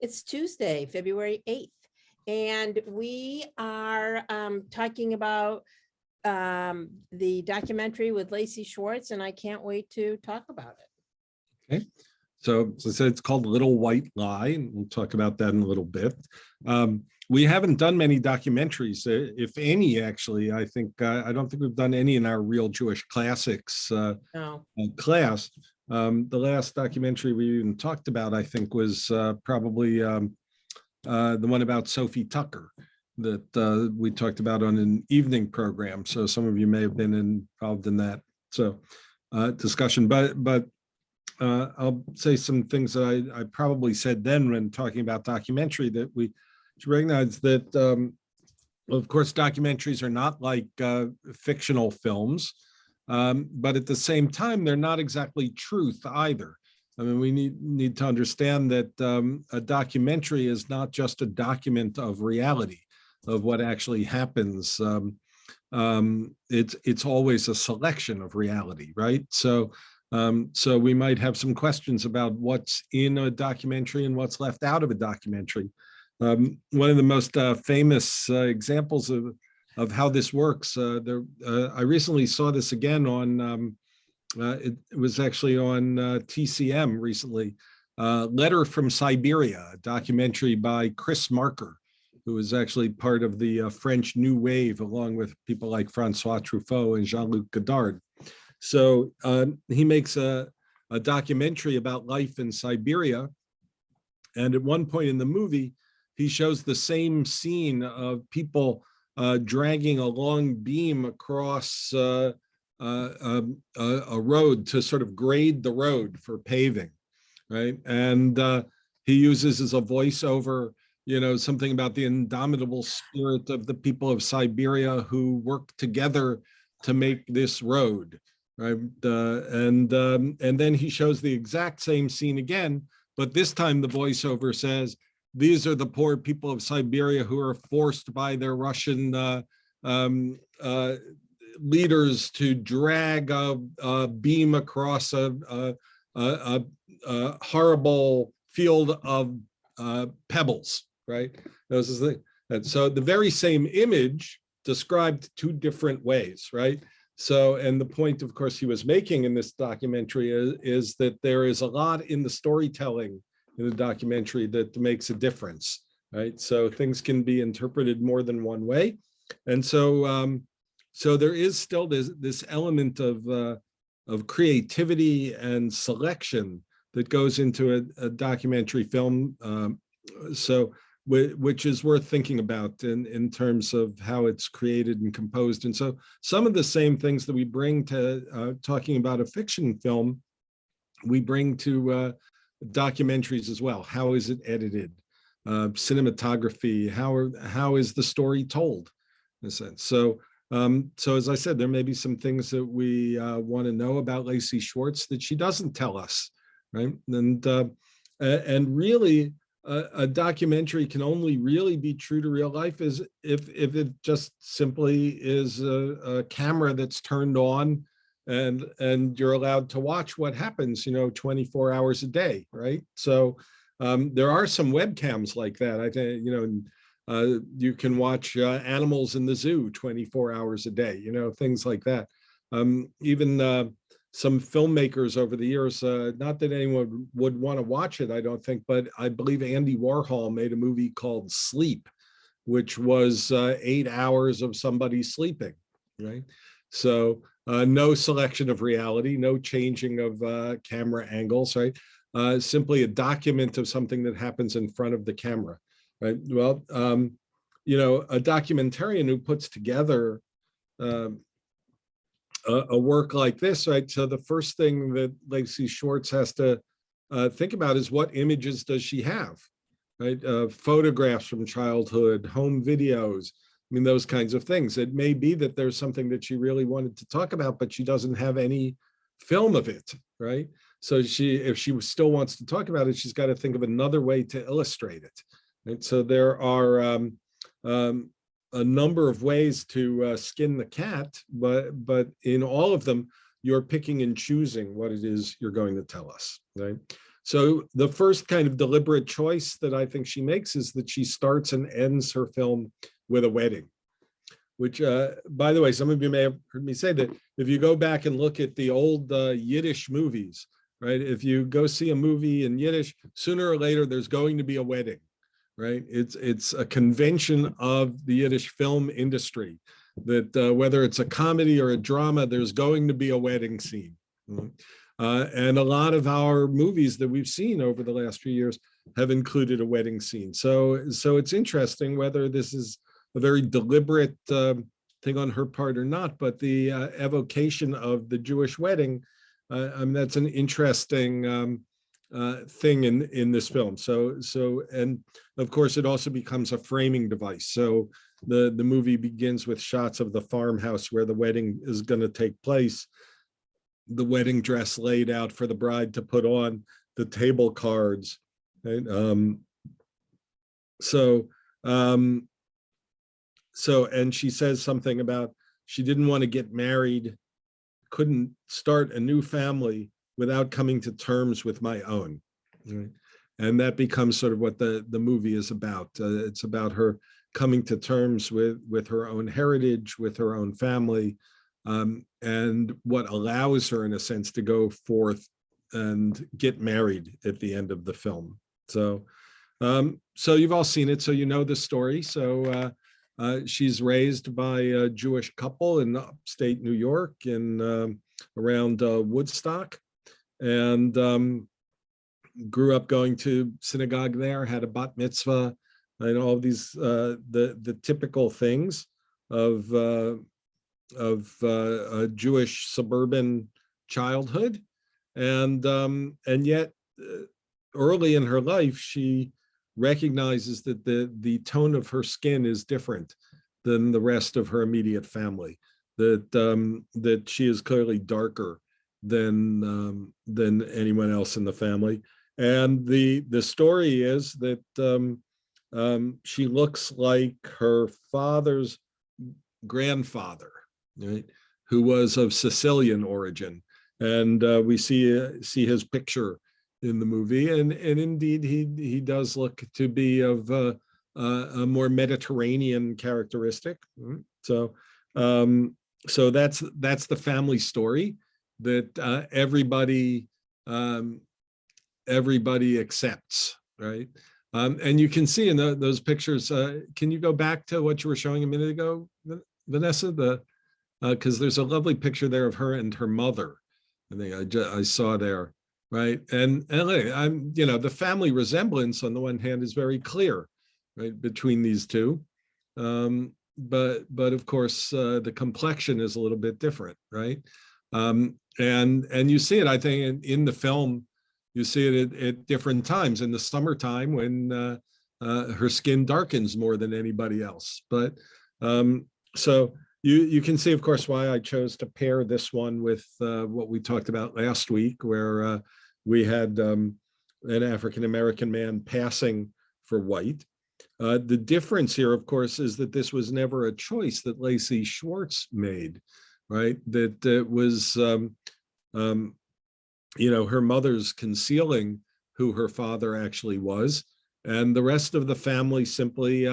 It's Tuesday, February 8th, and we are talking about the documentary with Lacey Schwartz, and I can't wait to talk about it. Okay, so as I said, it's called Little White Lie, and we'll talk about that in a little bit. We haven't done many documentaries, if any, actually. I don't think we've done any in our Real Jewish Classics class. The last documentary we even talked about, I think, was probably the one about Sophie Tucker that we talked about on an evening program. So some of you may have been involved in that discussion. But I'll say some things that I probably said then when talking about documentary, that we should recognize that, of course, documentaries are not like fictional films. But at the same time, they're not exactly truth either. I mean, we need to understand that a documentary is not just a document of reality, of what actually happens. It's always a selection of reality, right? So we might have some questions about what's in a documentary and what's left out of a documentary. One of the most famous examples of how this works. I recently saw this again on, it was actually on TCM recently, Letter from Siberia, a documentary by Chris Marker, who was actually part of the French New Wave, along with people like Francois Truffaut and Jean-Luc Godard. So he makes a documentary about life in Siberia. And at one point in the movie, he shows the same scene of people dragging a long beam across a road to sort of grade the road for paving, right? And he uses as a voiceover, something about the indomitable spirit of the people of Siberia who work together to make this road, right? And then he shows the exact same scene again, but this time the voiceover says, "These are the poor people of Siberia who are forced by their Russian leaders to drag a beam across a horrible field of pebbles," right? Those is the, and so the very same image described two different ways, right? So, and the point, of course, he was making in this documentary is that there is a lot in the storytelling in the documentary that makes a difference, right? So things can be interpreted more than one way. And so so there is still this element of creativity and selection that goes into a documentary film, which is worth thinking about in terms of how it's created and composed. And so some of the same things that we bring to talking about a fiction film, we bring to documentaries as well. How is it edited? Cinematography, how is the story told, in a sense. So as I said, there may be some things that we want to know about Lacey Schwartz that she doesn't tell us, right? And really, a documentary can only really be true to real life is if it just simply is a camera that's turned on and you're allowed to watch what happens, 24 hours a day, right? So there are some webcams like that. I think, you can watch animals in the zoo 24 hours a day, things like that. Even some filmmakers over the years, not that anyone would want to watch it, I don't think, but I believe Andy Warhol made a movie called Sleep, which was 8 hours of somebody sleeping, right? So no selection of reality, no changing of camera angles, right? Simply a document of something that happens in front of the camera, right? Well, a documentarian who puts together a work like this, right? So the first thing that Lacey Schwartz has to think about is what images does she have, right? Photographs from childhood, home videos, those kinds of things. It may be that there's something that she really wanted to talk about, but she doesn't have any film of it, right? So if she still wants to talk about it, she's got to think of another way to illustrate it, right? So there are a number of ways to skin the cat, but in all of them, you're picking and choosing what it is you're going to tell us, right? So the first kind of deliberate choice that I think she makes is that she starts and ends her film with a wedding, which, by the way, some of you may have heard me say that if you go back and look at the old Yiddish movies, right? If you go see a movie in Yiddish, sooner or later, there's going to be a wedding, right? It's a convention of the Yiddish film industry that whether it's a comedy or a drama, there's going to be a wedding scene. And a lot of our movies that we've seen over the last few years have included a wedding scene. So it's interesting whether this is a very deliberate thing on her part or not, but the evocation of the Jewish wedding, that's an interesting thing in this film. So and of course it also becomes a framing device. So the movie begins with shots of the farmhouse where the wedding is going to take place, the wedding dress laid out for the bride to put on, the table cards, right? And she says something about she didn't want to get married, couldn't start a new family without coming to terms with my own, right? And that becomes sort of what the movie is about. It's about her coming to terms with her own heritage, with her own family, and what allows her, in a sense, to go forth and get married at the end of the film. So you've all seen it, so you know the story. So she's raised by a Jewish couple in upstate New York in around Woodstock, and grew up going to synagogue there, had a bat mitzvah, and all of these the typical things of a Jewish suburban childhood, and yet early in her life she recognizes that the tone of her skin is different than the rest of her immediate family, that she is clearly darker than anyone else in the family. And the story is that she looks like her father's grandfather, right, who was of Sicilian origin. And we see his picture in the movie, and indeed he does look to be of a more Mediterranean characteristic. So that's the family story that everybody accepts, right? And you can see in those pictures. Can you go back to what you were showing a minute ago, Vanessa? Because there's a lovely picture there of her and her mother. I think I saw there, right? And I'm, the family resemblance on the one hand is very clear, right, between these two, but of course the complexion is a little bit different, right? And you see it, I think, in the film. You see it at different times. In the summertime, when her skin darkens more than anybody else. But so you can see, of course, why I chose to pair this one with what we talked about last week, where we had an African-American man passing for white. The difference here, of course, is that this was never a choice that Lacey Schwartz made, right? That it was, her mother's concealing who her father actually was, and the rest of the family simply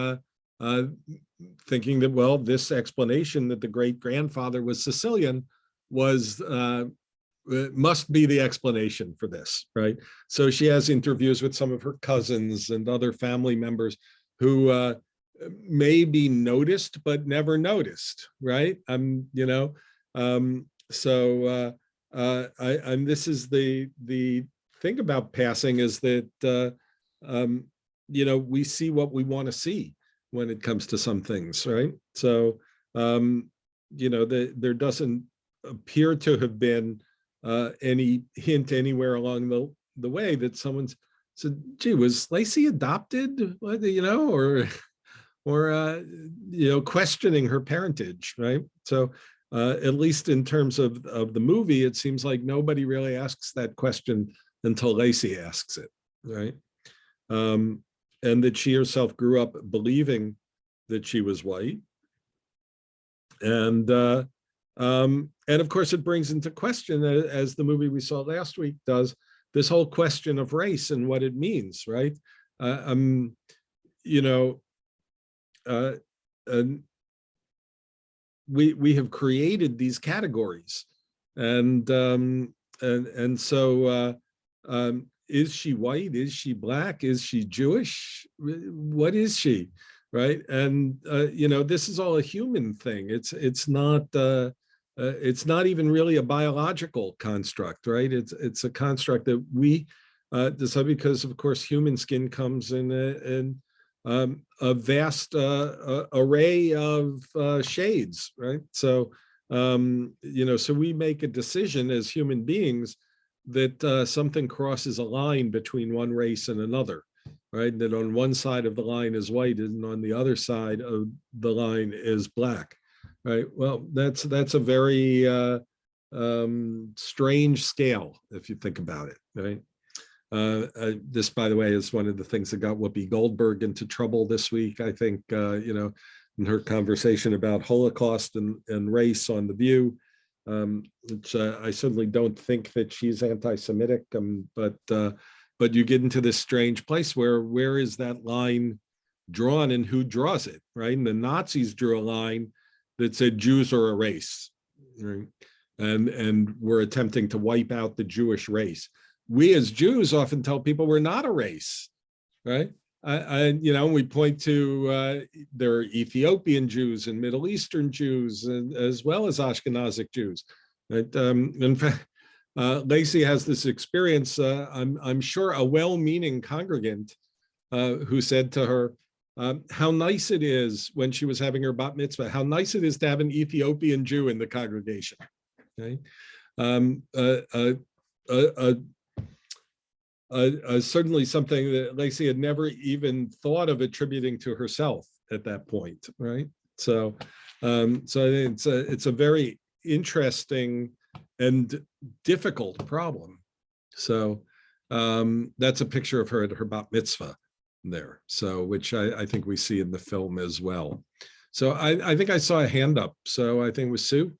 thinking that, well, this explanation that the great-grandfather was Sicilian must be the explanation for this, right? So she has interviews with some of her cousins and other family members who maybe noticed but never noticed, right? This is the thing about passing, is that we see what we want to see when it comes to some things, right? So there doesn't appear to have been any hint anywhere along the way that someone's said, "Gee, was Lacey adopted?" Or questioning her parentage, right? So. At least in terms of the movie, it seems like nobody really asks that question until Lacey asks it, right? And that she herself grew up believing that she was white. And of course, it brings into question, as the movie we saw last week does, this whole question of race and what it means, right? You know, we have created these categories, and so is she white? Is she black? Is she Jewish? What is she, right? And you know, this is all a human thing. It's not even really a biological construct, right? It's a construct that we decide, because of course human skin comes in a vast array of shades, right? So you know, so we make a decision as human beings that something crosses a line between one race and another, right? That on one side of the line is white and on the other side of the line is black, right? Well, that's a very strange scale if you think about it, right? This, by the way, is one of the things that got Whoopi Goldberg into trouble this week, I think, you know, in her conversation about Holocaust and race on The View, which I certainly don't think that she's anti-Semitic, but you get into this strange place where is that line drawn and who draws it, right? And the Nazis drew a line that said Jews are a race, right? And we're attempting to wipe out the Jewish race. We as Jews often tell people we're not a race, right? You know, we point to there are Ethiopian Jews and Middle Eastern Jews, and as well as Ashkenazic Jews. Right? In fact, Lacey has this experience. I'm sure a well-meaning congregant who said to her, how nice it is when she was having her bat mitzvah, how nice it is to have an Ethiopian Jew in the congregation. Okay? Certainly something that Lacey had never even thought of attributing to herself at that point, right? So, it's a very interesting and difficult problem. So, that's a picture of her at her bat mitzvah there. So, which I think we see in the film as well. So, I think I saw a hand up. So, I think it was Sue.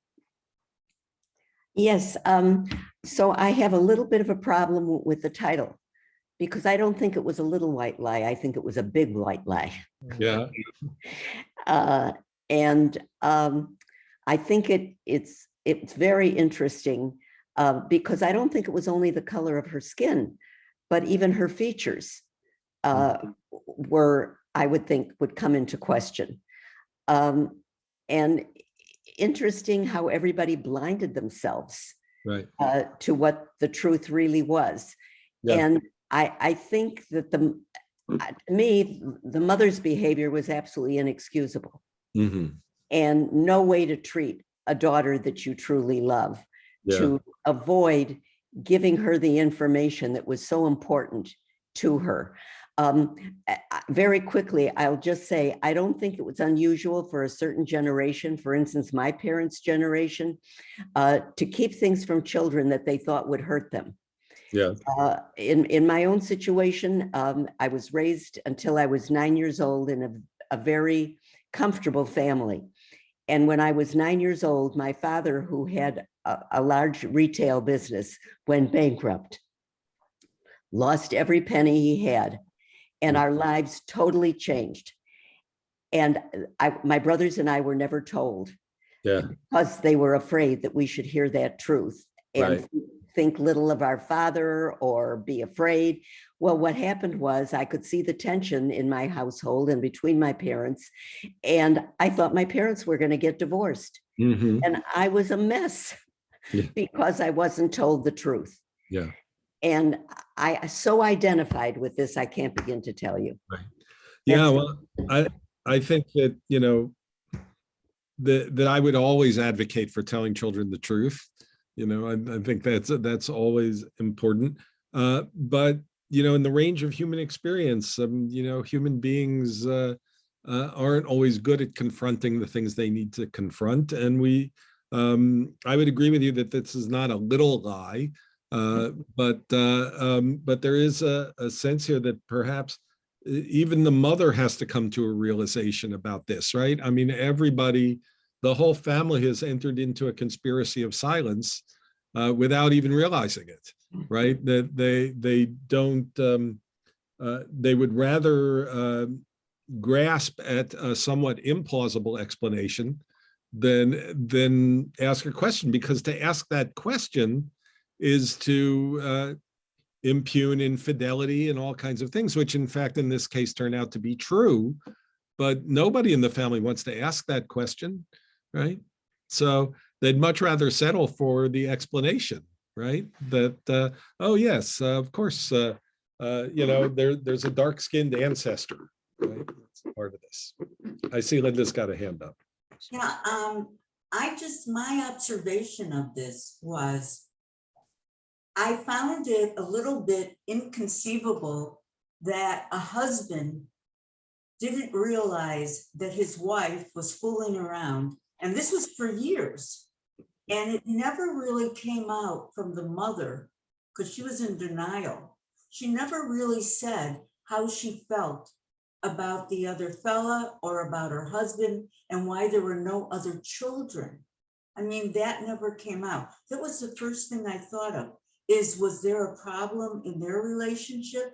Yes, so I have a little bit of a problem with the title, because I don't think it was a little white lie. I think it was a big white lie. Yeah. And I think it's very interesting because I don't think it was only the color of her skin, but even her features were, I would think, would come into question. And interesting how everybody blinded themselves Right. To what the truth really was. Yeah. And I think that to me, the mother's behavior was absolutely inexcusable. Mm-hmm. And no way to treat a daughter that you truly love, to avoid giving her the information that was so important to her. Very quickly, I'll just say, I don't think it was unusual for a certain generation, for instance, my parents' generation, to keep things from children that they thought would hurt them. Yeah. In my own situation, I was raised until I was 9 years old in a very comfortable family. And when I was 9 years old, my father, who had a large retail business, went bankrupt, lost every penny he had. And our lives totally changed. And my brothers and I were never told, because they were afraid that we should hear that truth and think little of our father or be afraid. Well, what happened was I could see the tension in my household and between my parents. And I thought my parents were going to get divorced. Mm-hmm. And I was a mess because I wasn't told the truth. Yeah. And I so identified with this, I can't begin to tell you. Right. Yeah, well, I think that, you know, that I would always advocate for telling children the truth. You know, I think that's always important. But, you know, in the range of human experience, you know, human beings aren't always good at confronting the things they need to confront. And I would agree with you that this is not a little lie. But there is a sense here that perhaps even the mother has to come to a realization about this, right? I mean, everybody, the whole family has entered into a conspiracy of silence without even realizing it, right? That they don't, they would rather grasp at a somewhat implausible explanation than ask a question, because to ask that question is to impugn infidelity and all kinds of things, which in fact in this case turn out to be true, but nobody in the family wants to ask that question, right? So they'd much rather settle for the explanation, right? That oh yes, of course, there's a dark-skinned ancestor, right? That's part of this. I see Linda's got a hand up. Yeah, my observation of this was, I found it a little bit inconceivable that a husband didn't realize that his wife was fooling around. And this was for years. And it never really came out from the mother because she was in denial. She never really said how she felt about the other fella or about her husband and why there were no other children. I mean, that never came out. That was the first thing I thought of, was there a problem in their relationship?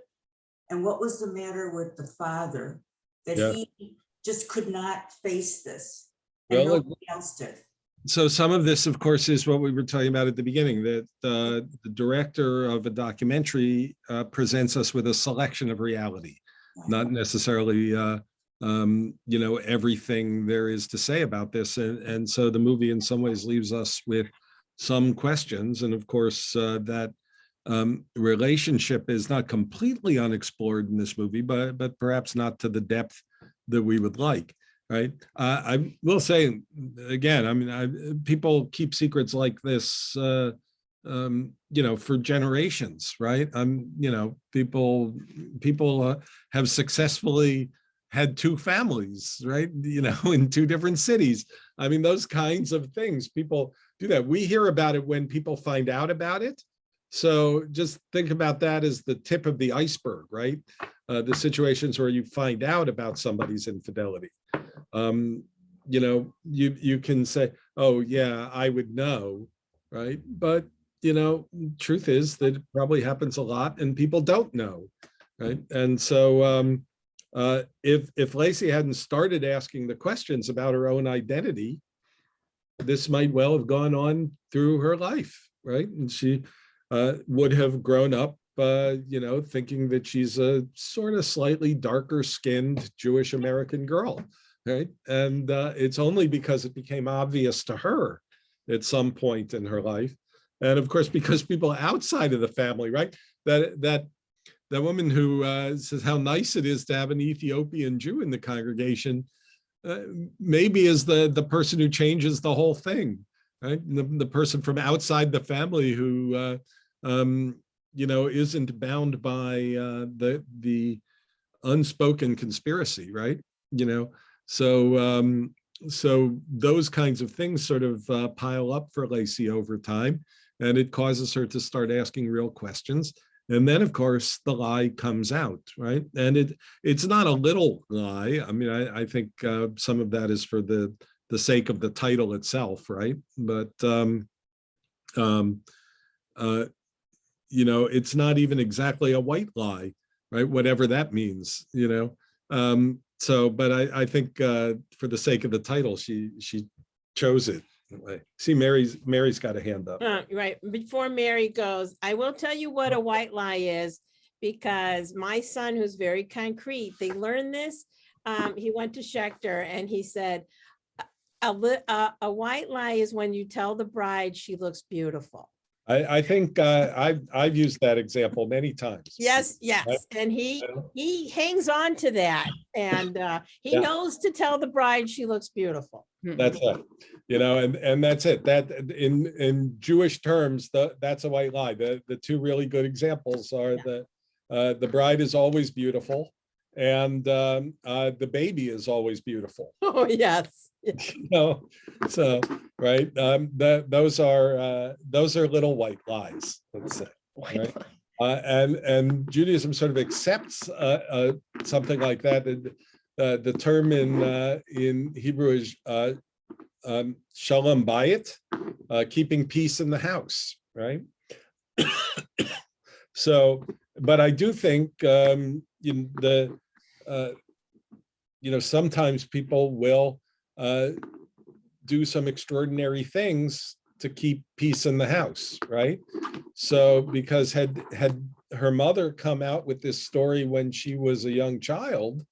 And what was the matter with the father that he just could not face this and nobody else did? So some of this, of course, is what we were talking about at the beginning, that the director of a documentary presents us with a selection of reality, not necessarily everything there is to say about this. And so the movie in some ways leaves us with some questions. And of course, that relationship is not completely unexplored in this movie, but perhaps not to the depth that we would like. Right. I will say again, I mean, people keep secrets like this, for generations, right? People have successfully had two families, right? In two different cities. I mean, those kinds of things, people do that. We hear about it when people find out about it. So just think about that as the tip of the iceberg, right? The situations where you find out about somebody's infidelity. You can say, oh yeah, I would know, right? But truth is that it probably happens a lot and people don't know, right? And so if Lacey hadn't started asking the questions about her own identity, this might well have gone on through her life, right? And she would have grown up thinking that she's a sort of slightly darker skinned Jewish American girl, right? And it's only because it became obvious to her at some point in her life. And of course, because people outside of the family, right? That woman who says how nice it is to have an Ethiopian Jew in the congregation, maybe is the person who changes the whole thing, right? The person from outside the family who isn't bound by the unspoken conspiracy, right? So those kinds of things sort of pile up for Lacey over time, and it causes her to start asking real questions. And then, of course, the lie comes out, right? And it's not a little lie. I mean, I think some of that is for the sake of the title itself, right? But it's not even exactly a white lie, right? Whatever that means, but I think for the sake of the title, she chose it. See, Mary's got a hand up. Right. Before Mary goes, I will tell you what a white lie is, because my son, who's very concrete, they learned this. He went to Schechter and he said, a white lie is when you tell the bride she looks beautiful. I think I've used that example many times. Yes. And he hangs on to that, and he knows to tell the bride she looks beautiful. That's it. And that's it. That in Jewish terms, that's a white lie. The two really good examples are the bride is always beautiful, and the baby is always beautiful. Oh yes. So right, those are little white lies, let's say, right? And Judaism sort of accepts something like that. The term in Hebrew is shalom bayit, keeping peace in the house, right? So, but I do think sometimes people will do some extraordinary things to keep peace in the house, right? So, because had her mother come out with this story when she was a young child,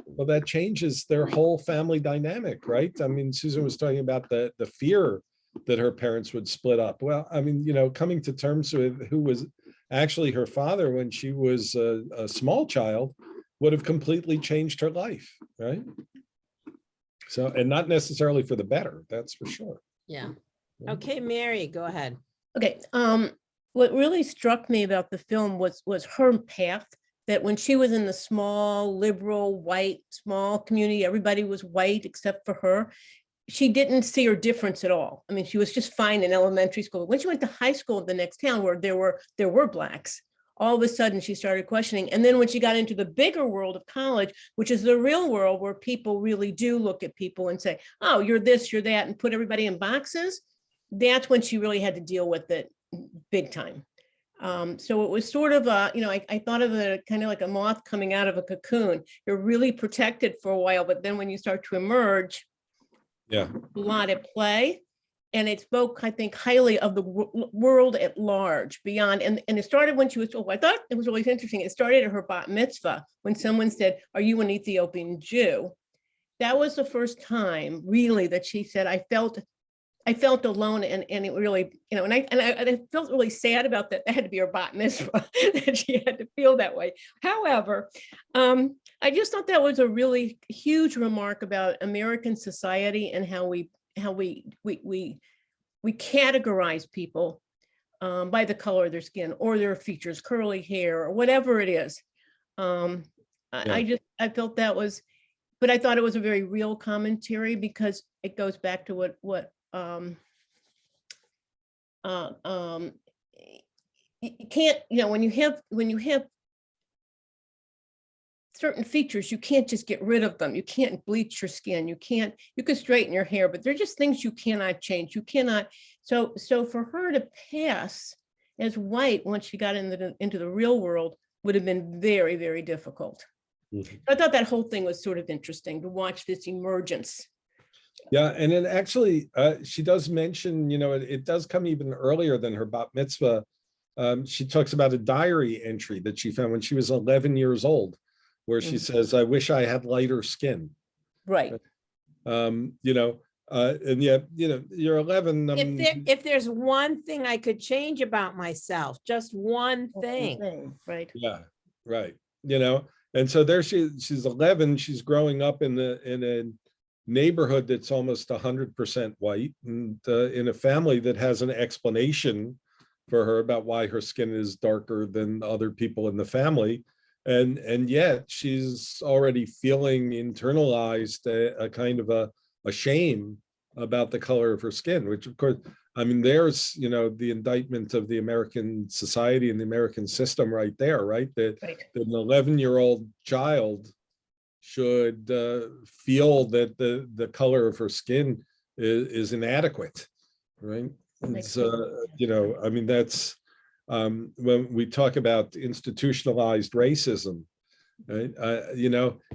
well, that changes their whole family dynamic, right? I mean, Susan was talking about the fear that her parents would split up. Well, I mean, coming to terms with who was actually her father when she was a small child would have completely changed her life, right? So, and not necessarily for the better, that's for sure. Yeah. Okay, Mary, go ahead. Okay. What really struck me about the film was her path, that when she was in the small, liberal, white, small community, everybody was white except for her. She didn't see her difference at all. I mean, she was just fine in elementary school. When she went to high school in the next town where there were Blacks, all of a sudden she started questioning. And then when she got into the bigger world of college, which is the real world where people really do look at people and say, oh, you're this, you're that, and put everybody in boxes, that's when she really had to deal with it big time. So it was sort of I thought of it kind of like a moth coming out of a cocoon. You're really protected for a while, but then when you start to emerge, Yeah. a lot at play. And it spoke, I think, highly of the world at large beyond. And it started when she was, I thought it was really interesting. It started at her bat mitzvah when someone said, are you an Ethiopian Jew? That was the first time really that she said, I felt alone, and it really, and I felt really sad about that. That had to be her bat mitzvah, that she had to feel that way. However, I just thought that was a really huge remark about American society and how we categorize people by the color of their skin or their features, curly hair, or whatever it is. I felt that was, but I thought it was a very real commentary because it goes back to what you can't, when you have certain features, you can't just get rid of them. You can't bleach your skin. You can straighten your hair, but they're just things you cannot change. You cannot. So for her to pass as white once she got into the real world would have been very, very difficult. Mm-hmm. I thought that whole thing was sort of interesting to watch this emergence. Yeah, and it actually, she does mention, it does come even earlier than her bat mitzvah. She talks about a diary entry that she found when she was 11 years old, where she says, I wish I had lighter skin. Right. And yet, you're 11. If there's one thing I could change about myself, just one thing. Right. Yeah, right. And so there she's 11, she's growing up in a neighborhood that's almost 100% white, and in a family that has an explanation for her about why her skin is darker than other people in the family. And yet she's already feeling internalized a kind of a shame about the color of her skin, which of course, I mean, there's, the indictment of the American society and the American system right there, right? That an 11-year-old child should feel that the color of her skin is inadequate, right? And so, I mean, that's when we talk about institutionalized racism, right?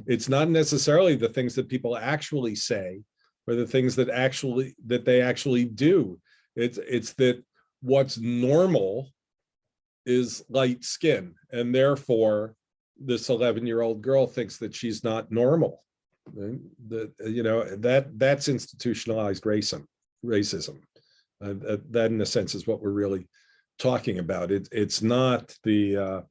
It's not necessarily the things that people actually say or the things that they actually do. It's that what's normal is light skin, and therefore this 11-year-old girl thinks that she's not normal. Right? That's institutionalized racism. That in a sense is what we're really talking about. It's not the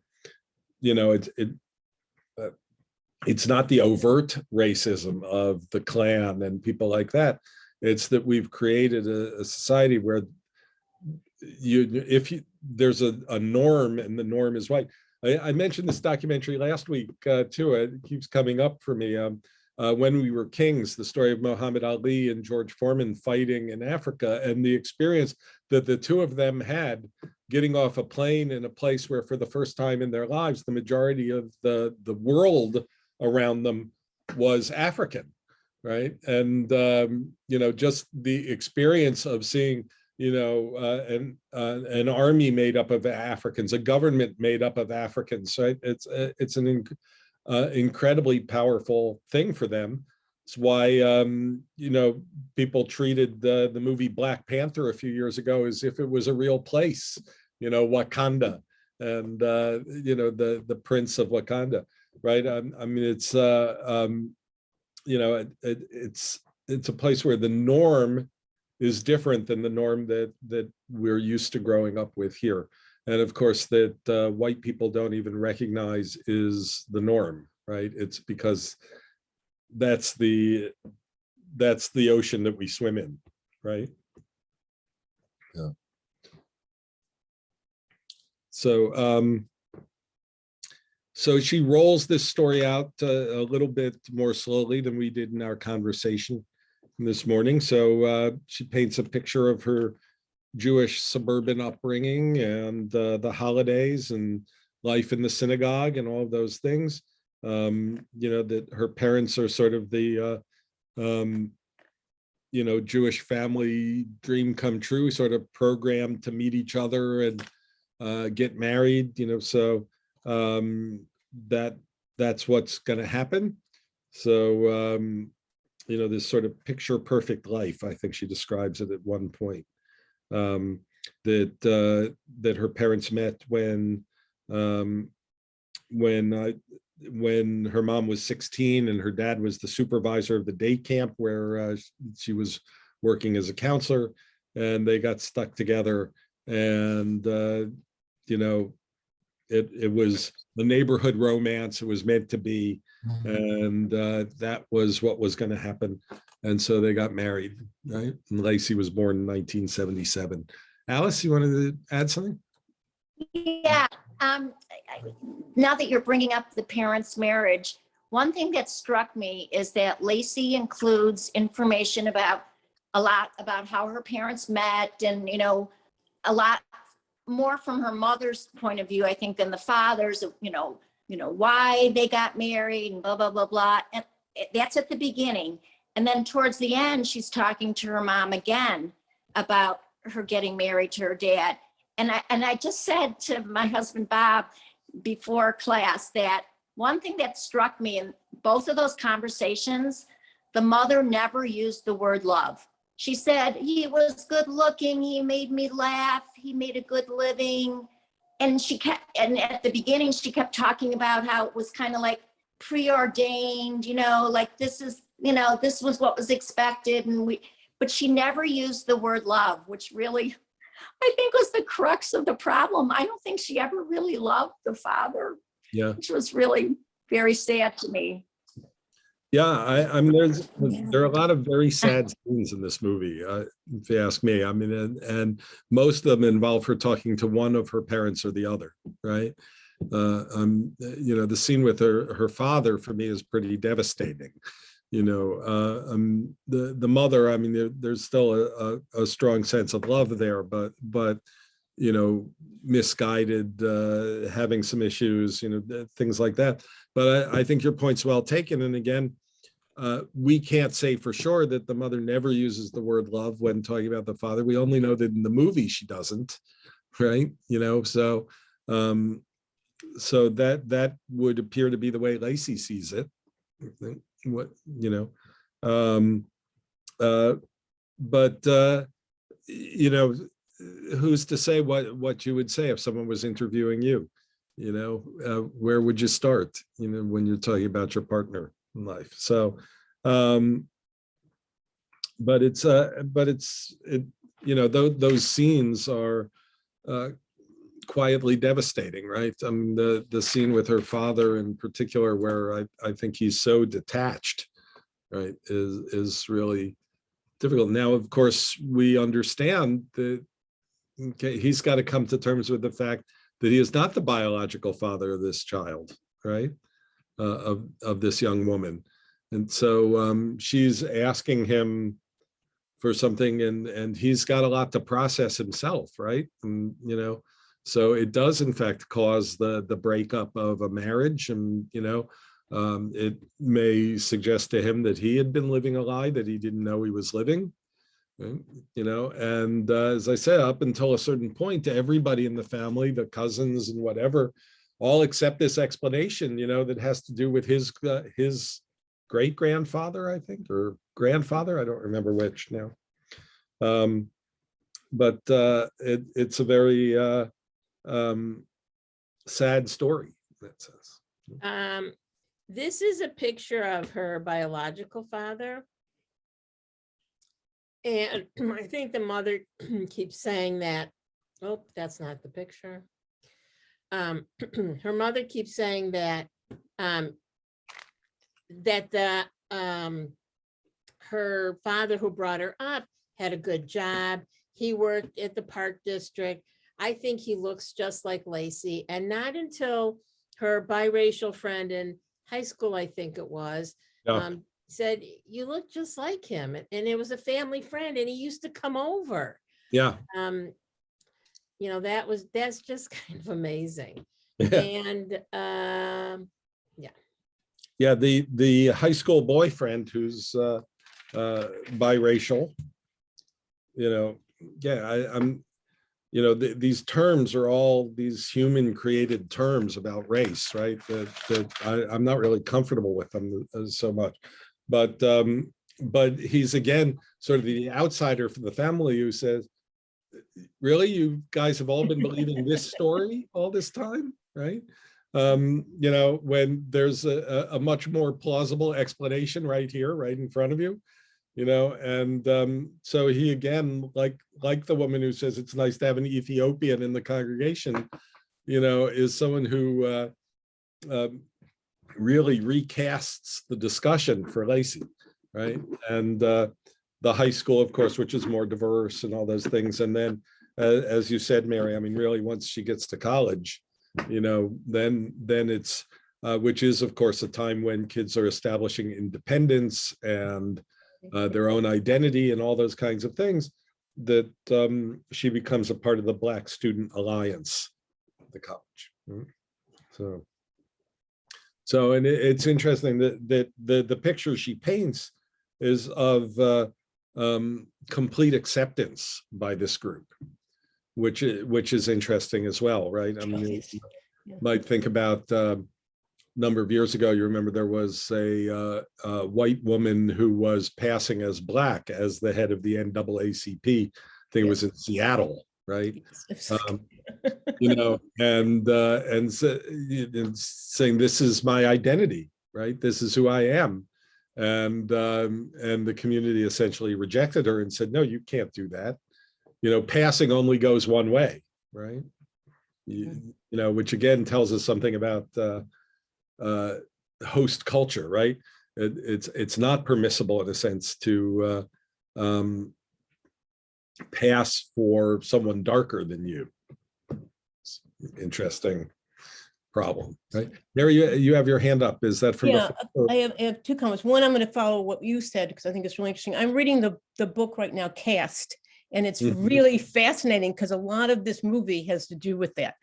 it's not the overt racism of the Klan and people like that. It's that we've created a society where there's a norm, and the norm is white. I mentioned this documentary last week too. It keeps coming up for me. When We Were Kings, the story of Muhammad Ali and George Foreman fighting in Africa, and the experience that the two of them had getting off a plane in a place where for the first time in their lives, the majority of the world around them was African, right? And, just the experience of seeing an army made up of Africans, a government made up of Africans, right? It's an incredibly powerful thing for them. It's why, people treated the movie Black Panther a few years ago as if it was a real place, Wakanda, and, the Prince of Wakanda, right? I mean, it's a place where the norm is different than the norm that we're used to growing up with here. And of course, that white people don't even recognize is the norm, right? It's because that's the ocean that we swim in, right? Yeah. So she rolls this story out a little bit more slowly than we did in our conversation this morning. So she paints a picture of her Jewish suburban upbringing and the holidays and life in the synagogue and all of those things. That her parents are sort of the Jewish family dream come true, sort of programmed to meet each other and get married, so that's what's going to happen. So this sort of picture perfect life, I think she describes it at one point, that her parents met when her mom was 16 and her dad was the supervisor of the day camp where she was working as a counselor, and they got stuck together, and it was the neighborhood romance. It was meant to be, and that was what was going to happen, and so they got married, right? And Lacey was born in 1977. Alice, you wanted to add something? Yeah. Now that you're bringing up the parents' marriage, one thing that struck me is that Lacey includes information about a lot about how her parents met, and a lot more from her mother's point of view, I think, than the father's. Why they got married and blah blah blah blah. And that's at the beginning, and then towards the end, she's talking to her mom again about her getting married to her dad. And I just said to my husband, Bob, before class, that one thing that struck me in both of those conversations, the mother never used the word love. She said, he was good looking, he made me laugh, he made a good living. And and at the beginning, she kept talking about how it was kind of like preordained, like this was what was expected. But she never used the word love, which really, I think, was the crux of the problem. I don't think she ever really loved the father, which was really very sad to me. Yeah, I mean, there are a lot of very sad scenes in this movie, if you ask me. I mean, and most of them involve her talking to one of her parents or the other, right? The scene with her father, for me, is pretty devastating. The mother, I mean, there's still a strong sense of love there, but misguided, having some issues, things like that. But I think your point's well taken. And again, we can't say for sure that the mother never uses the word love when talking about the father. We only know that in the movie she doesn't, right? So that would appear to be the way Lacey sees it. Who's to say what you would say if someone was interviewing you? Where would you start? When you're talking about your partner in life. So, those scenes are quietly devastating, right? I mean, the scene with her father in particular, where I think he's so detached, right, is really difficult. Now, of course, we understand that he's got to come to terms with the fact that he is not the biological father of this child, right, of this young woman. And so she's asking him for something, and he's got a lot to process himself, right? And so it does in fact cause the breakup of a marriage, and it may suggest to him that he had been living a lie that he didn't know he was living, right? You know, and as I said, up until a certain point, everybody in the family, the cousins and whatever, all accept this explanation, you know, that has to do with his great grandfather, I think, or grandfather. I don't remember which now. But it's a very sad story, that says. This is a picture of her biological father. And I think the mother keeps saying that, oh, that's not the picture. Her mother keeps saying that her father who brought her up had a good job. He worked at the park district. I think he looks just like Lacey, and not until her biracial friend in high school, I think it was, said, you look just like him. And it was a family friend, and he used to come over. Yeah. You know, that's just kind of amazing. Yeah. And Yeah, the high school boyfriend who's biracial, you know, yeah, I'm you know, these terms are all these human created terms about race, right? That I'm not really comfortable with them so much, but he's again sort of the outsider for the family who says, really, you guys have all been believing this story all this time, right? You know, when there's a much more plausible explanation right here, right in front of you, you know, and so he again, like the woman who says it's nice to have an Ethiopian in the congregation, you know, is someone who really recasts the discussion for Lacey, right? And the high school, of course, which is more diverse and all those things. And then, as you said, Mary, I mean, really, once she gets to college, you know, then it's, which is, of course, a time when kids are establishing independence and their own identity and all those kinds of things, that she becomes a part of the Black Student Alliance at the college. So and it's interesting that the picture she paints is of complete acceptance by this group, which is interesting as well, right? I mean, you might think about number of years ago, you remember there was a white woman who was passing as Black as the head of the NAACP. I think it was in Seattle, right? You know, and saying, this is my identity, right? This is who I am. And the community essentially rejected her and said, no, you can't do that. You know, passing only goes one way, right? You know, which again tells us something about host culture, right? It's not permissible in a sense to pass for someone darker than you. Interesting problem, right? Mary, you have your hand up. Is that from? Yeah, I have two comments. One, I'm going to follow what you said because I think it's really interesting. I'm reading the book right now, Cast, and it's really fascinating because a lot of this movie has to do with that.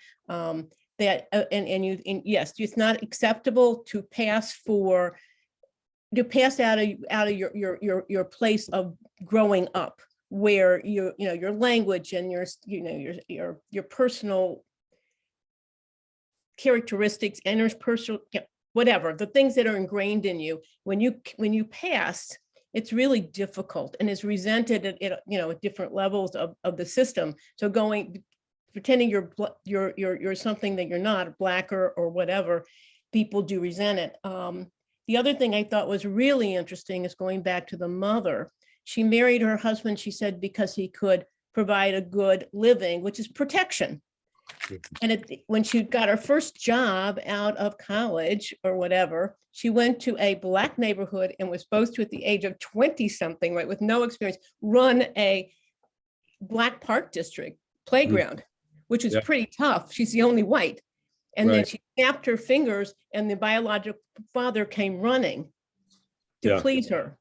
Yes, it's not acceptable to pass out of your place of growing up, where your language and your personal characteristics and your personal whatever, the things that are ingrained in you, when you pass, it's really difficult and is resented at different levels of the system. So pretending you're something that you're not, Black or whatever, people do resent it. The other thing I thought was really interesting is going back to the mother. She married her husband, she said, because he could provide a good living, which is protection. And when she got her first job out of college or whatever, she went to a Black neighborhood and was supposed to, at the age of 20 something, right, with no experience, run a Black park district playground, which is pretty tough. She's the only white. And then she snapped her fingers and the biological father came running to please her.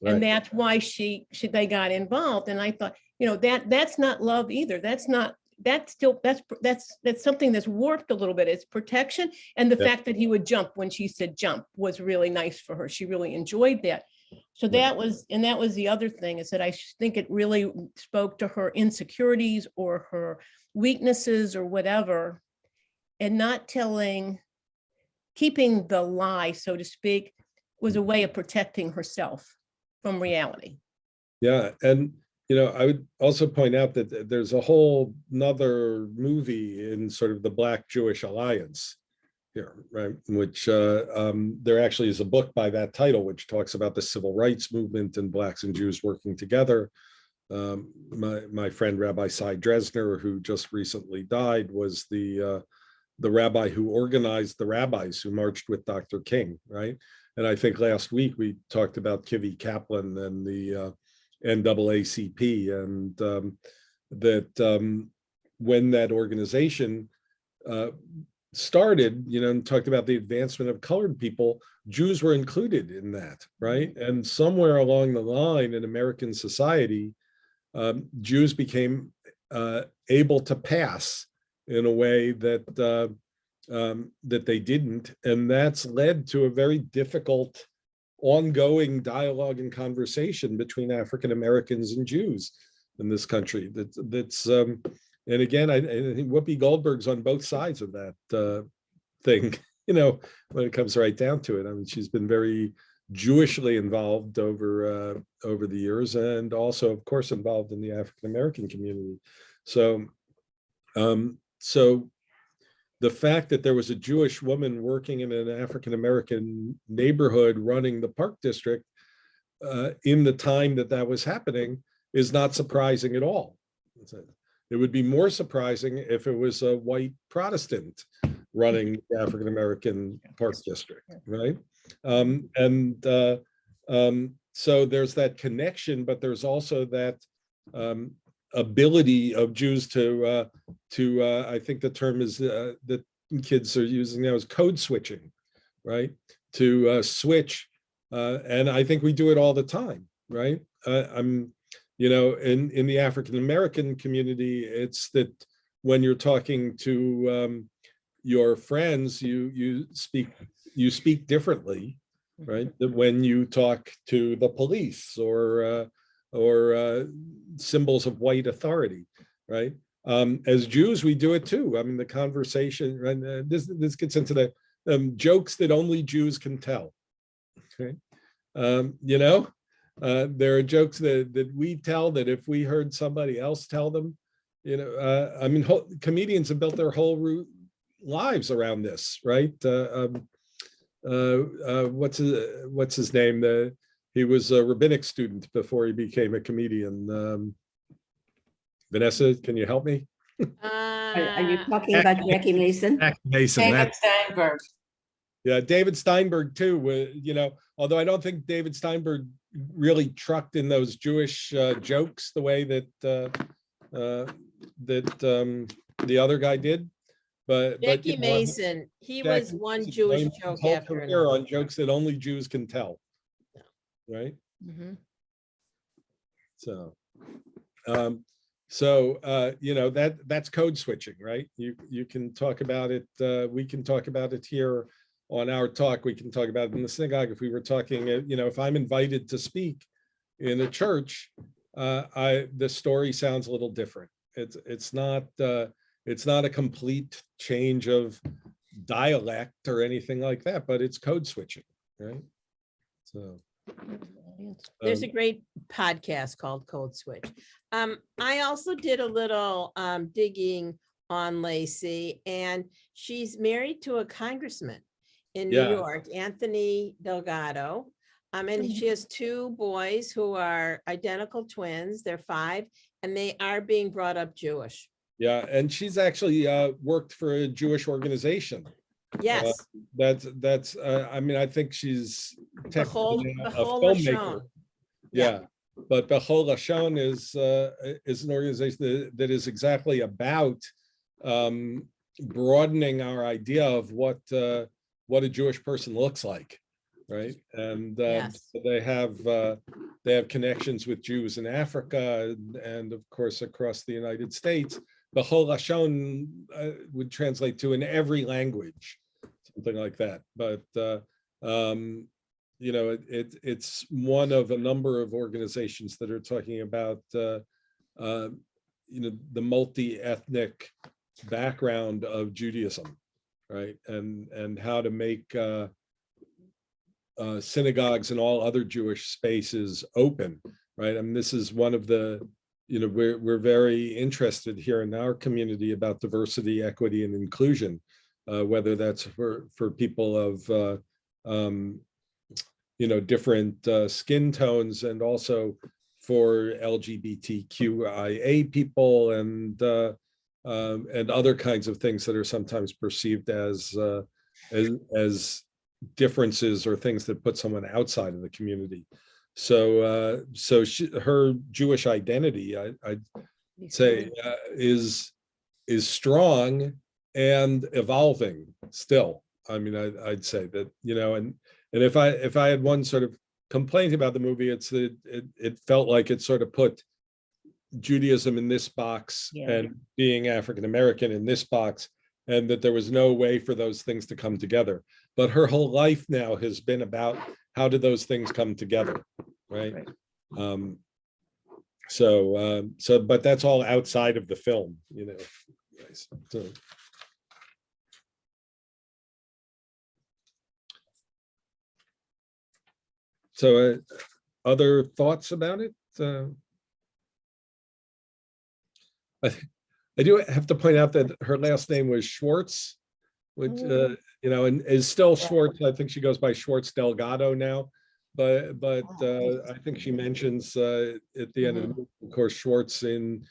Right. And that's why they got involved. And I thought, that's not love either. That's something that's warped a little bit. It's protection. And the fact that he would jump when she said jump was really nice for her. She really enjoyed that. So Right. that was the other thing, is that I think it really spoke to her insecurities or her weaknesses or whatever, and not keeping the lie, so to speak, was a way of protecting herself from reality. Yeah, and I would also point out that there's a whole nother movie in sort of the Black Jewish Alliance here, right? Which there actually is a book by that title, which talks about the civil rights movement and Blacks and Jews working together. My friend Rabbi Cy Dresner, who just recently died, was the rabbi who organized the rabbis who marched with Dr. King, right? And I think last week we talked about Kivi Kaplan and the NAACP, and that when that organization started, and talked about the advancement of colored people, Jews were included in that, right? And somewhere along the line in American society, Jews became able to pass in a way that that they didn't, and that's led to a very difficult ongoing dialogue and conversation between African Americans and Jews in this country. That's and again, I think Whoopi Goldberg's on both sides of that thing. When it comes right down to it, I mean, she's been very Jewishly involved over the years, and also, of course, involved in the African American community. So, so the fact that there was a Jewish woman working in an African American neighborhood running the Park District in the time that was happening is not surprising at all. It would be more surprising if it was a white Protestant running the African American Park District, right? So there's that connection, but there's also that ability of Jews to I think the term is that kids are using now is code switching, right? To switch, and I think we do it all the time, right? I'm, in the African American community, it's that when you're talking to your friends, you speak differently, right? That when you talk to the police or symbols of white authority, right? As Jews, we do it too. I mean, the conversation, and this gets into the jokes that only Jews can tell. Okay, there are jokes that we tell that if we heard somebody else tell them, I mean, comedians have built their whole lives around this, right? What's his name? He was a rabbinic student before he became a comedian. Vanessa, can you help me? Are you talking about Jackie Mason? Mason. David Steinberg. Yeah, David Steinberg too. Although I don't think David Steinberg really trucked in those Jewish jokes the way that the other guy did. But Jackie Mason, he was one Jewish joke after another. On jokes that only Jews can tell, right? Mhm. So, that's code switching, right? You can talk about it. We can talk about it here on our talk. We can talk about it in the synagogue. If we were talking, if I'm invited to speak in a church, the story sounds a little different. It's not a complete change of dialect or anything like that, but it's code switching, right? So. There's a great podcast called Code Switch. I also did a little digging on Lacey, and she's married to a congressman in New York, Anthony Delgado. And she has two boys who are identical twins. They're 5, and they are being brought up Jewish. Yeah, and she's actually worked for a Jewish organization. Yes. That's I mean, I think she's technically a Behol filmmaker. Yeah, but Behol Lashon is an organization that is exactly about broadening our idea of what a Jewish person looks like, right? And so they have connections with Jews in Africa and of course across the United States. Behol Lashon would translate to in every language, something like that. But it's one of a number of organizations that are talking about the multi-ethnic background of Judaism, right? And how to make synagogues and all other Jewish spaces open, right? I mean, this is one of the, we're very interested here in our community about diversity, equity, and inclusion, whether that's for people of different skin tones, and also for LGBTQIA people, and other kinds of things that are sometimes perceived as differences or things that put someone outside of the community. So her Jewish identity, I'd say, is strong and evolving still. I mean, I'd say that, and if I had one sort of complaint about the movie, it's that it felt like it sort of put Judaism in this box, and being African American in this box, and that there was no way for those things to come together. But her whole life now has been about how do those things come together, right? But that's all outside of the film, So other thoughts about it? I do have to point out that her last name was Schwartz, which, and is still Schwartz. I think she goes by Schwartz Delgado now, but I think she mentions at the end of the movie, of course, Schwartz in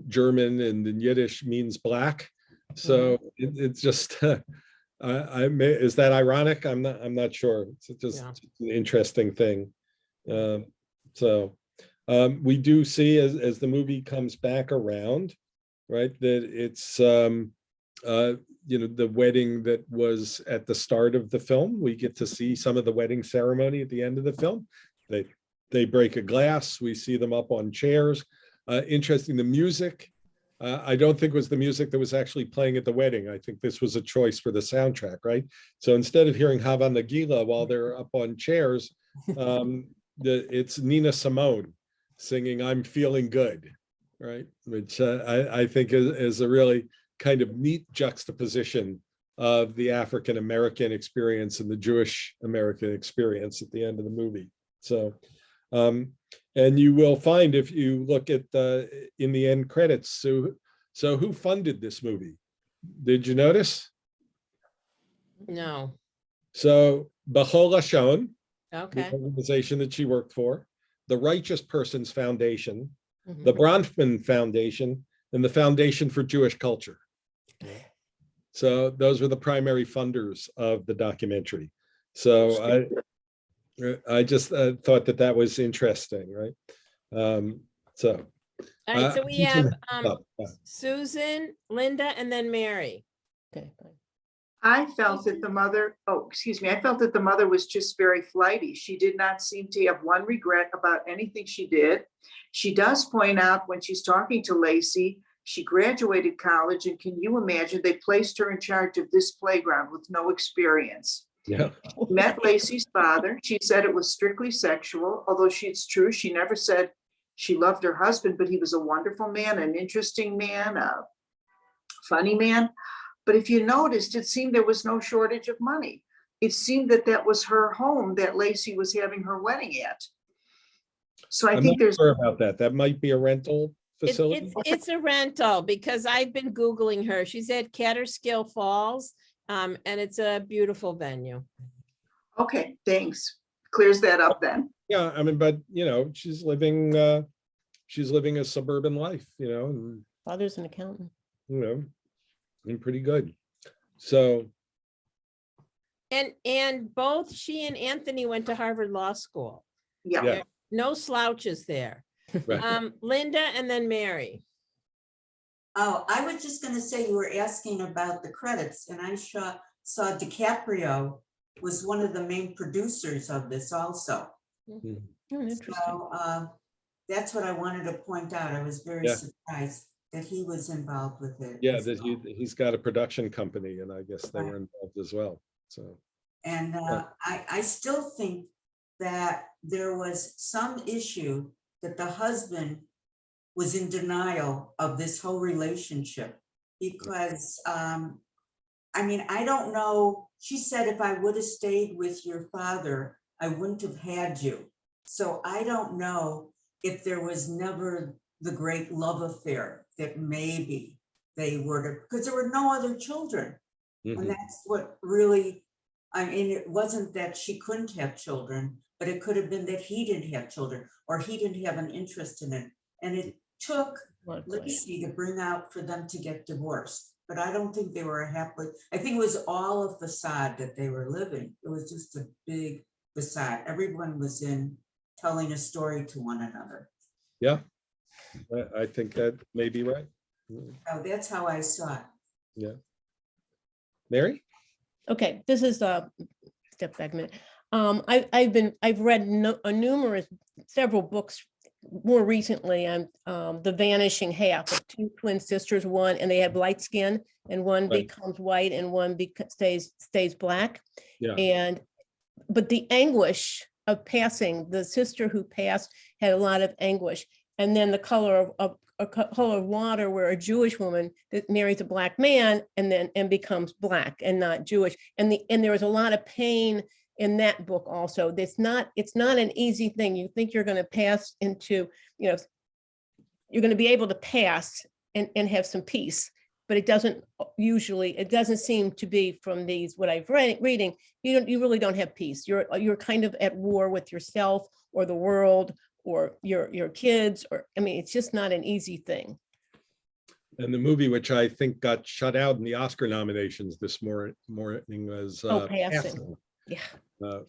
German and in Yiddish means black. So it's just, is that ironic? I'm not sure. It's just an interesting thing. We do see as the movie comes back around, right, that it's the wedding that was at the start of the film. We get to see some of the wedding ceremony at the end of the film. They break a glass. We see them up on chairs. Interesting, the music. I don't think it was the music that was actually playing at the wedding. I think this was a choice for the soundtrack, right? So instead of hearing Hava Nagila while they're up on chairs, it's Nina Simone singing "I'm Feeling Good," right? Which I think is a really kind of neat juxtaposition of the African American experience and the Jewish American experience at the end of the movie. So, and you will find, if you look at in the end credits, so who funded this movie? Did you notice? No. So B'chol Lashon, Okay. the organization that she worked for, the Righteous Persons Foundation, the Bronfman Foundation, and the Foundation for Jewish Culture. So those were the primary funders of the documentary. So I just thought that was interesting, right? So. All right, so we have Susan, Linda, and then Mary. Okay, fine. I felt that the mother, I felt that the mother was just very flighty. She did not seem to have one regret about anything she did. She does point out when she's talking to Lacey, she graduated college, and can you imagine they placed her in charge of this playground with no experience? Yeah. Met Lacey's father. She said it was strictly sexual, although it's true. She never said she loved her husband, but he was a wonderful man, an interesting man, a funny man. But if you noticed, it seemed there was no shortage of money. It seemed that was her home that Lacey was having her wedding at. So I think there's sure about that. That might be a rental facility. It's a rental, because I've been Googling her. She's at Catterskill Falls, and it's a beautiful venue. Okay, thanks. Clears that up then. Yeah, I mean, but she's living a suburban life, and Father's an accountant. and pretty good. So. And both she and Anthony went to Harvard Law School. Yeah. No slouches there. Right. Linda and then Mary. Oh, I was just going to say, you were asking about the credits, and I saw DiCaprio was one of the main producers of this also. Oh, interesting. So that's what I wanted to point out. I was very surprised that he was involved with it. Yeah, that he's got a production company, and I guess they were involved as well. So. And I still think that there was some issue that the husband was in denial of this whole relationship because, I mean, I don't know. She said, if I would have stayed with your father, I wouldn't have had you. So I don't know if there was never the great love affair that maybe they were to, because there were no other children. And that's what really, I mean, it wasn't that she couldn't have children, but it could have been that he didn't have children or he didn't have an interest in it. And it took Lacey to bring out for them to get divorced. But I don't think they were happily. I think it was all a facade that they were living. It was just a big facade. Everyone was in telling a story to one another. Yeah, I think that may be right. Oh, that's how I saw it. Yeah. Mary? Okay, this is a step back a minute. I've read several books more recently on the vanishing half of two twin sisters, one, and they have light skin, and one Right. becomes white and one stays black. Yeah. But the anguish of passing, the sister who passed had a lot of anguish. And then the color of water, where a Jewish woman that marries a black man and becomes black and not Jewish. And there was a lot of pain in that book also. It's not an easy thing. You think you're going to pass into, you're going to be able to pass and have some peace, but it doesn't seem to be from these, what I've reading, you really don't have peace. You're kind of at war with yourself or the world or your kids, or, I mean, it's just not an easy thing. And the movie, which I think got shut out in the Oscar nominations this morning was Passing. Yeah.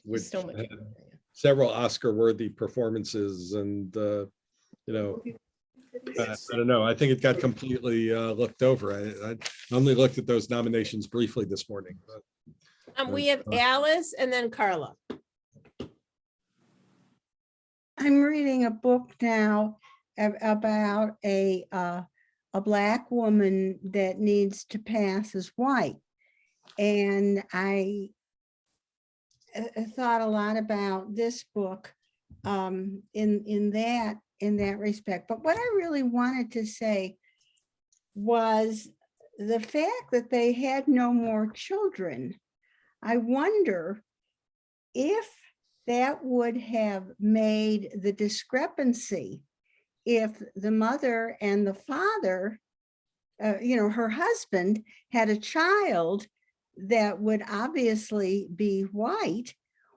Which So much. had several Oscar-worthy performances, and I don't know. I think it got completely looked over. I only looked at those nominations briefly this morning. We have Alice and then Carla. I'm reading a book now about a black woman that needs to pass as white. And I thought a lot about this book in that respect. But what I really wanted to say was the fact that they had no more children. I wonder if that would have made the discrepancy if the mother and the father, her husband, had a child that would obviously be white,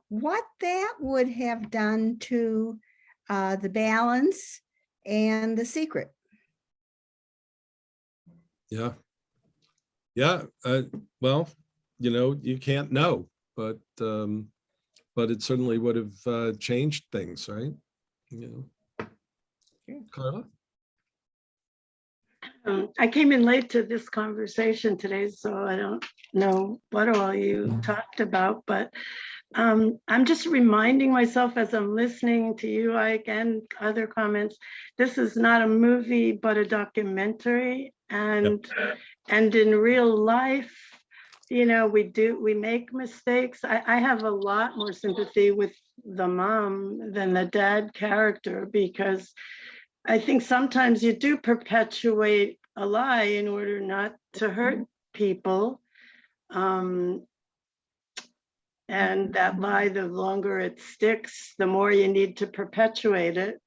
what that would have done to the balance and the secret. Yeah. Well, you can't know, but it certainly would have changed things, right? Carla? I came in late to this conversation today, so I don't know what all you talked about, but I'm just reminding myself as I'm listening to you, Ike, and other comments, this is not a movie, but a documentary. And in real life, we make mistakes. I have a lot more sympathy with the mom than the dad character, because I think sometimes you do perpetuate a lie in order not to hurt people. And that lie, the longer it sticks, the more you need to perpetuate it.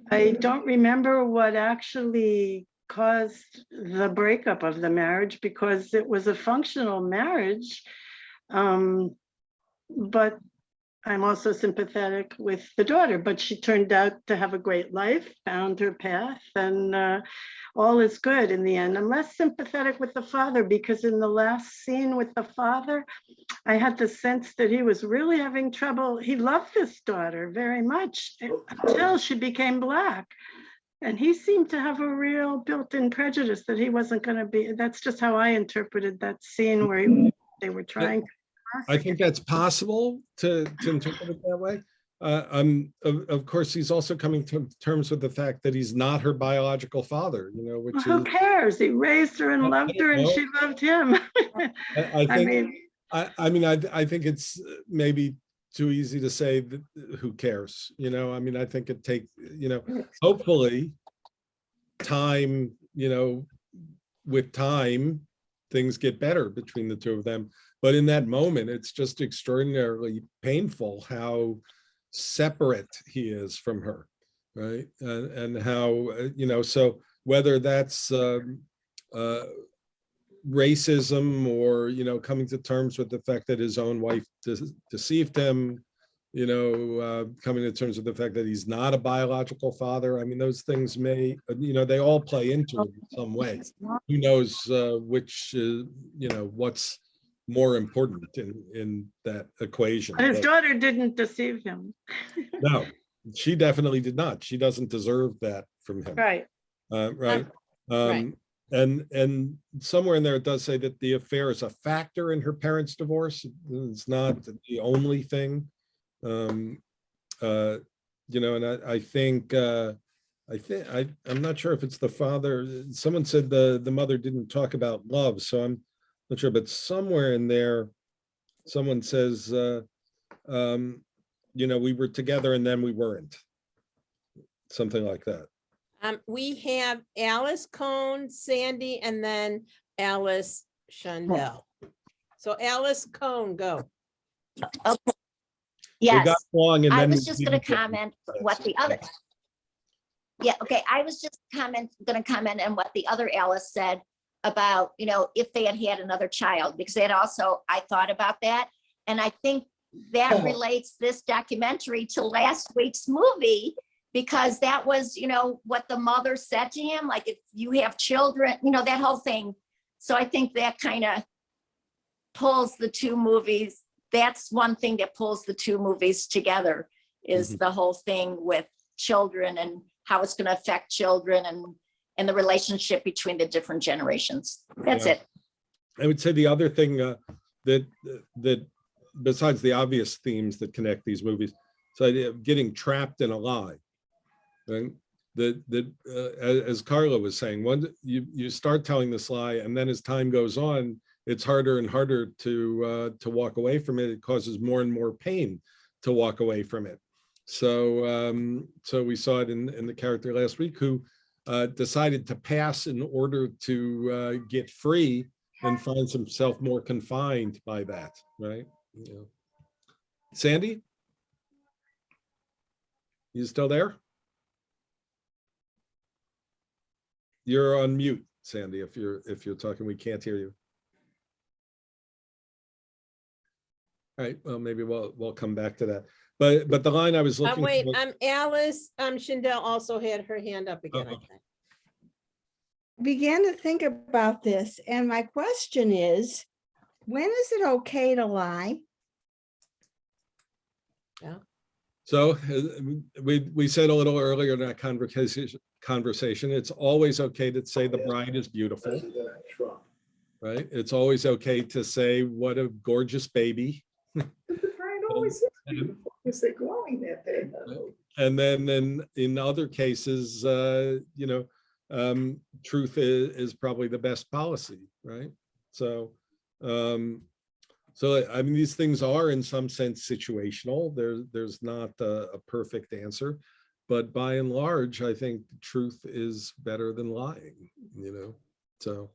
I don't remember what actually caused the breakup of the marriage, because it was a functional marriage. But I'm also sympathetic with the daughter, but she turned out to have a great life, found her path, and all is good in the end. I'm less sympathetic with the father, because in the last scene with the father, I had the sense that he was really having trouble. He loved this daughter very much until she became Black. And he seemed to have a real built-in prejudice that he wasn't going to be. That's just how I interpreted that scene where they were trying to. I think that's possible to interpret it that way. Of course, he's also coming to terms with the fact that he's not her biological father, which Well, who cares? He raised her and loved her, and she loved him. I think, I mean, I think it's maybe too easy to say that who cares, you know? I mean, I think it takes, you know, hopefully time, you know, with time, things get better between the two of them. But in that moment, it's just extraordinarily painful how separate he is from her, right? And how, you know, so whether that's racism or, you know, coming to terms with the fact that his own wife deceived him, you know, coming to terms with the fact that he's not a biological father. I mean, those things may, you know, they all play into it in some way. Who knows which, you know, what's more important in that equation. His But daughter didn't deceive him. no, she definitely did not. She doesn't deserve that from him. Right. Right. right. And somewhere in there, it does say that the affair is a factor in her parents' divorce. It's not the only thing. You know, and I think I'm not sure if it's the father. Someone said the mother didn't talk about love, so I'm not sure, but somewhere in there, someone says, you know, we were together and then we weren't. Something like that. We have Alice Cohn, Sandy, and then Alice Shundell. So Alice Cohn, go. Okay. We got Yes, long and I then was we just gonna didn't get comment what the other. Yeah, okay, I was just gonna comment on what the other Alice said about, you know, if they had had another child, because that also, I thought about that. And I think that relates this documentary to last week's movie, because that was, you know, what the mother said to him, like, if you have children, you know, that whole thing. So I think that kind of pulls the two movies. That's one thing that pulls the two movies together, is the whole thing with children and how it's going to affect children and the relationship between the different generations. That's it. I would say the other thing that besides the obvious themes that connect these movies, so idea of getting trapped in a lie, right? As Carla was saying, when you start telling this lie, and then as time goes on, it's harder and harder to walk away from it. It causes more and more pain to walk away from it. So so we saw it in the character last week who decided to pass in order to get free, and finds himself more confined by that, right? You know. Sandy, you still there? You're on mute, Sandy. If you're talking, we can't hear you. All right, well, maybe we'll come back to that. But the line I was looking Wait, for, Alice Shindell also had her hand up again, I okay. think. Began to think about this, and my question is, when is it okay to lie? So we said a little earlier in that conversation, it's always okay to say the bride is beautiful, right? It's always okay to say what a gorgeous baby. The bride always is beautiful because they're glowing that day. And then in other cases, you know, truth is probably the best policy, right? So, so I mean, these things are in some sense situational. There's not a perfect answer, but by and large, I think truth is better than lying, you know? So,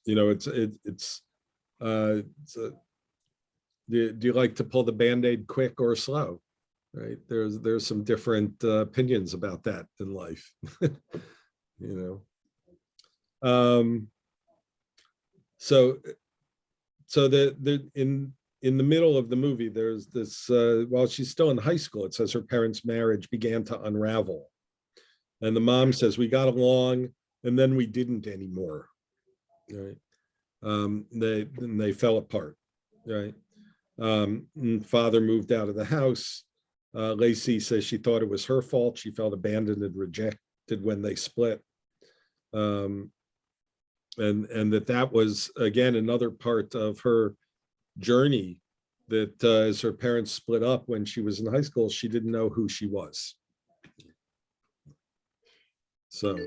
you know, do you like to pull the Band-Aid quick or slow? Right? There's some different opinions about that in life, you know. So in the middle of the movie, there's this, while she's still in high school, it says her parents' marriage began to unravel. And the mom says, we got along and then we didn't anymore, right? They fell apart, right? Father moved out of the house. Lacey says she thought it was her fault. She felt abandoned and rejected when they split. And that was, again, another part of her journey, that as her parents split up when she was in high school, she didn't know who she was. So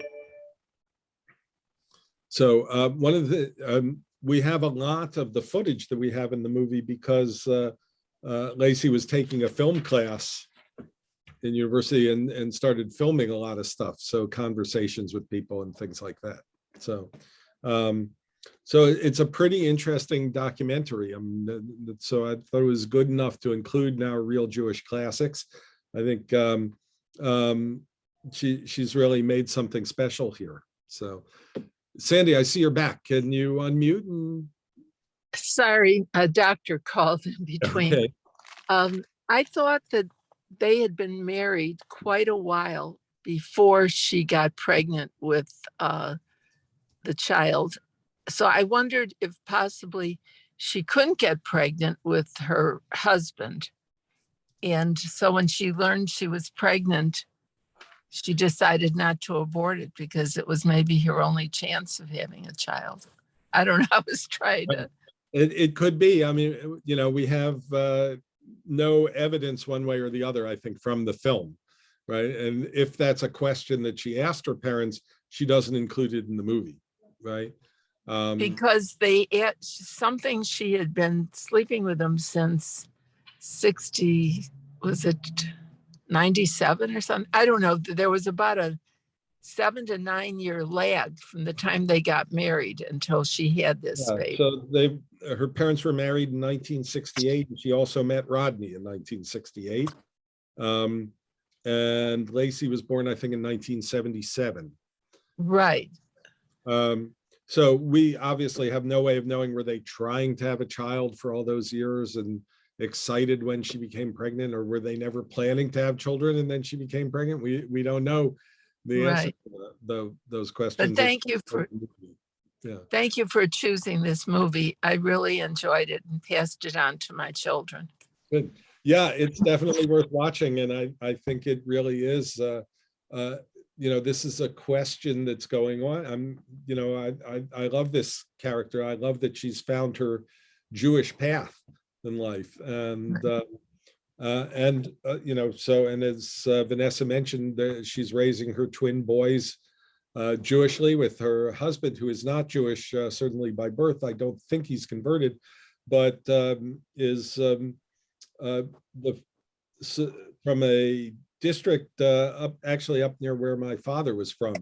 So one of the, we have a lot of the footage that we have in the movie because Lacey was taking a film class in university and started filming a lot of stuff. So conversations with people and things like that. So, so it's a pretty interesting documentary. So I thought it was good enough to include now Real Jewish Classics. I think she's really made something special here. So Sandy, I see you're back. Can you unmute? Sorry, a doctor called in between. Okay. I thought that they had been married quite a while before she got pregnant with the child. So I wondered if possibly she couldn't get pregnant with her husband. And so when she learned she was pregnant, she decided not to abort it because it was maybe her only chance of having a child. I don't know. I was trying to. It could be. I mean, you know, we have no evidence one way or the other, I think, from the film, right? And if that's a question that she asked her parents, she doesn't include it in the movie, right? Because they something, she had been sleeping with him since 60, was it 97 or something? I don't know. There was about a 7 to 9 year lag from the time they got married until she had this baby. So her parents were married in 1968, and she also met Rodney in 1968. And Lacey was born, I think, in 1977. Right. So we obviously have no way of knowing, were they trying to have a child for all those years and excited when she became pregnant, or were they never planning to have children and then she became pregnant? We don't know the answer to those questions. But thank you for choosing this movie. I really enjoyed it and passed it on to my children. Good. Yeah, it's definitely worth watching, and I think it really is. You know, this is a question that's going on. You know, I love this character. I love that she's found her Jewish path in life, and you know, so, and as Vanessa mentioned, she's raising her twin boys Jewishly with her husband, who is not Jewish, certainly by birth. I don't think he's converted, but is from a district actually up near where my father was from.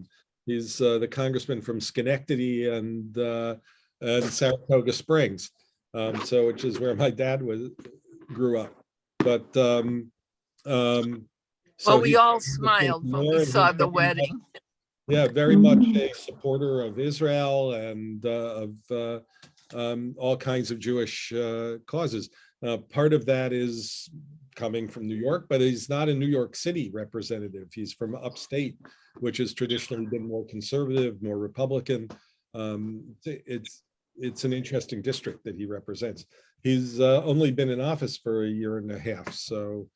He's the congressman from Schenectady and Saratoga Springs, so which is where my dad grew up. But well, we all smiled when we saw the wedding. Yeah, very much a supporter of Israel and of all kinds of Jewish causes. Part of that is coming from New York, but he's not a New York City representative. He's from upstate, which has traditionally been more conservative, more Republican. It's an interesting district that he represents. He's only been in office for 1.5 years, so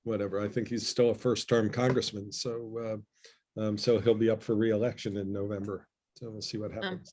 whatever. I think he's still a first-term congressman, so so he'll be up for re-election in November. So we'll see what happens.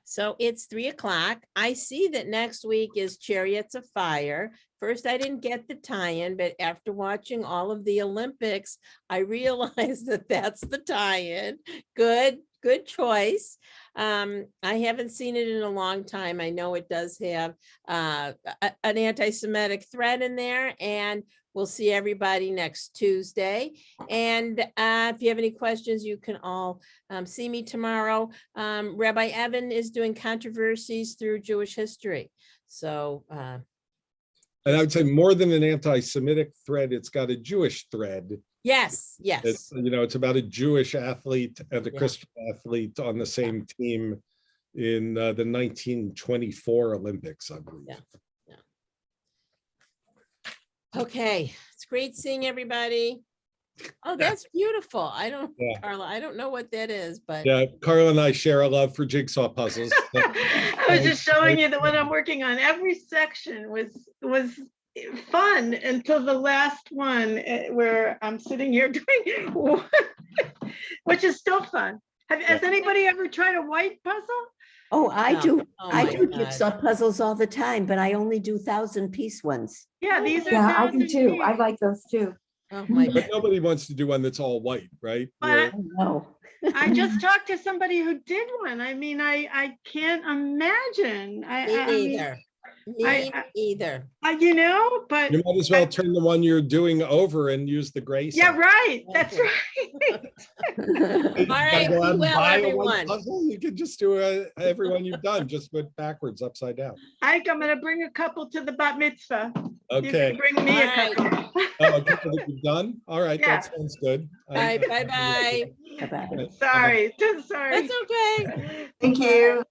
So it's 3 o'clock. I see that next week is Chariots of Fire. First, I didn't get the tie-in, but after watching all of the Olympics, I realized that that's the tie-in. Good choice. I haven't seen it in a long time. I know it does have an anti-Semitic thread in there, and we'll see everybody next Tuesday. And if you have any questions, you can all see me tomorrow. Rabbi Evan is doing controversies through Jewish history. So. And I would say more than an anti-Semitic thread, it's got a Jewish thread. Yes, yes. It's, you know, it's about a Jewish athlete and a Christian athlete on the same team in the 1924 Olympics, I believe. Yeah. Okay, it's great seeing everybody. Oh, that's beautiful. Carla, I don't know what that is, but. Yeah, Carla and I share a love for jigsaw puzzles. I was just showing you that what I'm working on. Every section was fun until the last one where I'm sitting here doing, which is still fun. Has anybody ever tried a white puzzle? Oh, I No. do. Oh I my do God. jigsaw puzzles all the time, but I only do 1,000-piece ones. Yeah, these are. Yeah, I do 1,000 too. I piece. like those too. Oh, my. But nobody wants to do one that's all white, right? But Where- No. I just talked to somebody who did one. I mean, I can't imagine. Me I mean, neither. Me I- either. you know, but You might as well turn the one you're doing over and use the gray yeah, side. right. That's Okay. right. You gotta right, go out be and well, buy a white everyone. puzzle. You can just do everyone you've done, just went backwards, upside down. I'm gonna bring a couple to the bat mitzvah. You Okay. can bring me a All right. couple. Oh, a couple that you've done? All right, Yeah. that sounds good. All right, bye-bye. Bye-bye. Sorry, sorry. That's okay. Thank you.